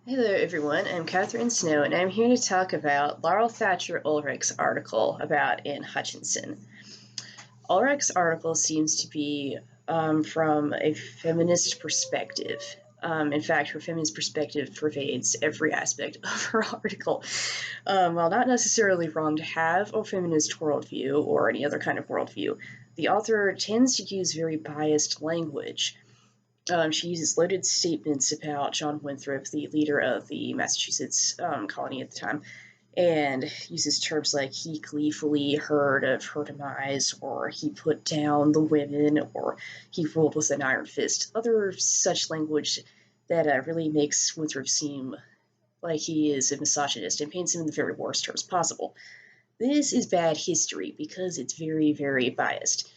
Hello, everyone. I'm Catherine Snow, and I'm here to talk about Laurel Thatcher Ulrich's article about Anne Hutchinson. Ulrich's article seems to be from a feminist perspective. In fact, her feminist perspective pervades every aspect of her article. While not necessarily wrong to have a feminist worldview or any other kind of worldview, the author tends to use very biased language. She uses loaded statements about John Winthrop, the leader of the Massachusetts colony at the time, and uses terms like he gleefully heard of her demise, or he put down the women, or he ruled with an iron fist. Other such language that really makes Winthrop seem like he is a misogynist and paints him in the very worst terms possible. This is bad history because it's very, very biased.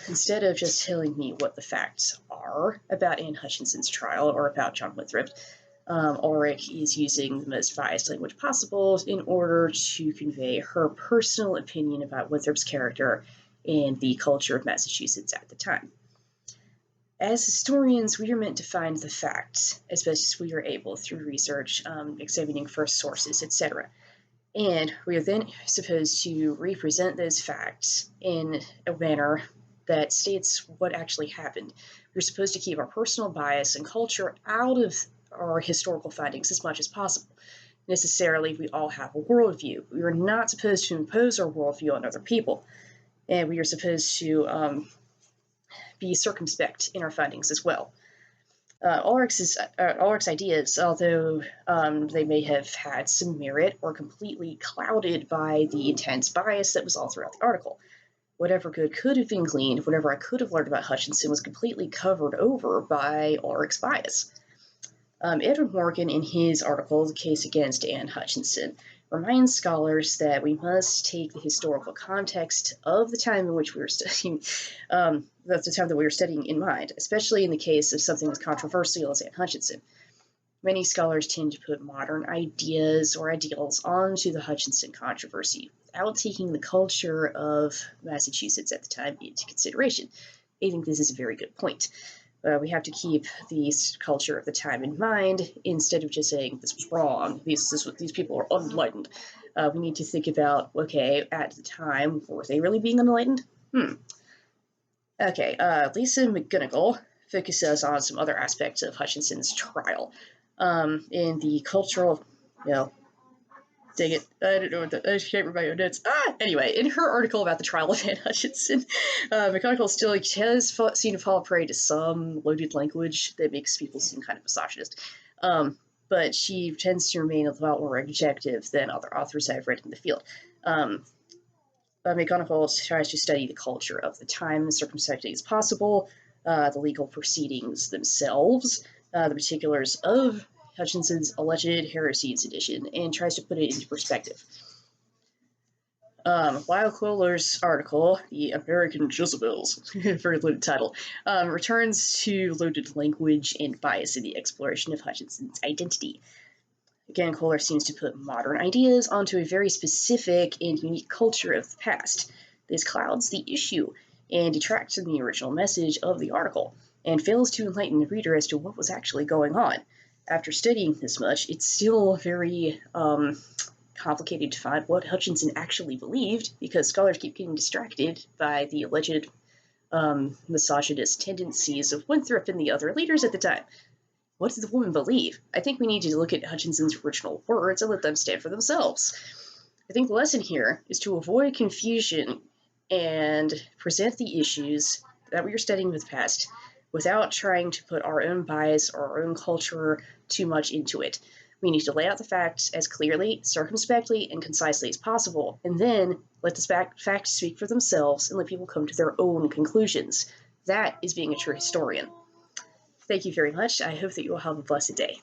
Instead of just telling me what the facts are about Anne Hutchinson's trial or about John Winthrop, Ulrich is using the most biased language possible in order to convey her personal opinion about Winthrop's character and the culture of Massachusetts at the time. As historians, we are meant to find the facts as best as we are able through research, examining first sources, etc. And we are then supposed to represent those facts in a manner that states what actually happened. We're supposed to keep our personal bias and culture out of our historical findings as much as possible. Necessarily, we all have a worldview. We are not supposed to impose our worldview on other people. And we are supposed to be circumspect in our findings as well. Ulrich's ideas, although they may have had some merit, or completely clouded by the intense bias that was all throughout the article. Whatever good could have been gleaned, whatever I could have learned about Hutchinson was completely covered over by Ulrich's bias. Edward Morgan, in his article, The Case Against Anne Hutchinson, reminds scholars that we must take the historical context of the time in which we were studying, that's the time that we were studying in mind, especially in the case of something as controversial as Anne Hutchinson. Many scholars tend to put modern ideas or ideals onto the Hutchinson controversy without taking the culture of Massachusetts at the time into consideration. I think this is a very good point. We have to keep the culture of the time in mind instead of just saying this was wrong. These people are unenlightened. We need to think about, okay, at the time, were they really being unenlightened? Okay, Lisa McGonigal focuses on some other aspects of Hutchinson's trial. In the cultural, dang it, I don't know what I can't remember my own notes. Anyway, in her article about the trial of Anne Hutchinson, McGonigal still has seemed to fall prey to some loaded language that makes people seem kind of misogynist. But she tends to remain a lot more objective than other authors I've read in the field. McGonigal tries to study the culture of the time as circumspectly as possible, the legal proceedings themselves, the particulars of Hutchinson's alleged heresy and sedition, and tries to put it into perspective. Lyle Kohler's article, The American Jezebels, very loaded title, returns to loaded language and bias in the exploration of Hutchinson's identity. Again, Kohler seems to put modern ideas onto a very specific and unique culture of the past. This clouds the issue and detracts from the original message of the article, and fails to enlighten the reader as to what was actually going on. After studying this much, it's still very complicated to find what Hutchinson actually believed, because scholars keep getting distracted by the alleged misogynist tendencies of Winthrop and the other leaders at the time. What did the woman believe? I think we need to look at Hutchinson's original words and let them stand for themselves. I think the lesson here is to avoid confusion and present the issues that we are studying with the past without trying to put our own bias or our own culture too much into it. We need to lay out the facts as clearly, circumspectly, and concisely as possible, and then let the facts speak for themselves and let people come to their own conclusions. That is being a true historian. Thank you very much. I hope that you will have a blessed day.